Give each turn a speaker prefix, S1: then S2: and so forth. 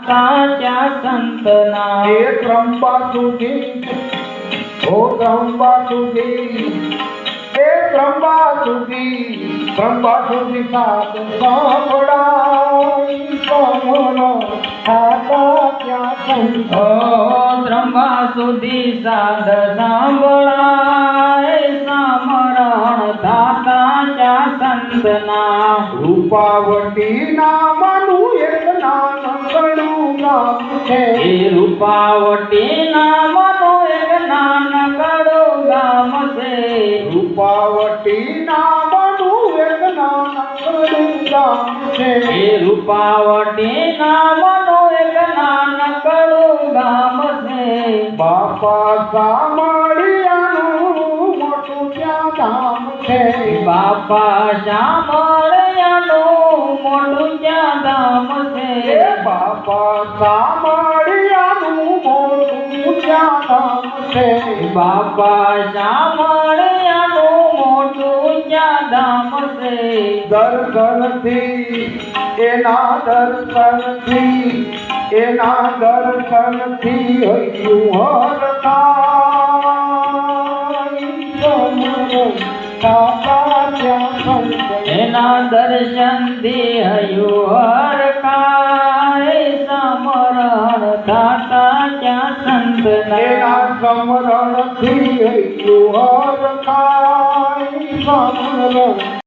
S1: સાચા સંતના
S2: એ ત્રંબા સુધી ઓ ત્રંબા સુધી એ ત્રંબા સુધી સાત સાંભળાય સમરો થાતા ત્યાં સંત
S1: ત્રંબા સુધી સાધ સાંભળાય સમરણ થાતા ચા સંતના
S2: રૂપાવટી નામનું એક નાનકડું ગામ છે
S1: એ રૂપાવટી નામનું એક નાનકડું ગામ છે
S2: રૂપાવટી નામનું એક નાનકડું ગામ છે
S1: એ રૂપાવટી નામનું એક નાનકડું ગામ છે
S2: બાપા સામળિયાનું મોટું ત્યાં ધામ છે
S1: બાપા શામળિયાનું મોટું ત્યાં ધામ છે
S2: એ બાપા સામળિયાનું મોટું ત્યાં ધામ છે
S1: બાપા શામળિયાનું મોટું ત્યાં ધામ છે
S2: દર્શનથી એના દર્શનથી હૈયું હર થાય થાતા ત્યાં સંત
S1: એના દર્શનથી હૈયું હરખાય સમરણ થાતા ત્યાં સંતના
S2: એના સમરણથી હૈયું હર થાય સમરણ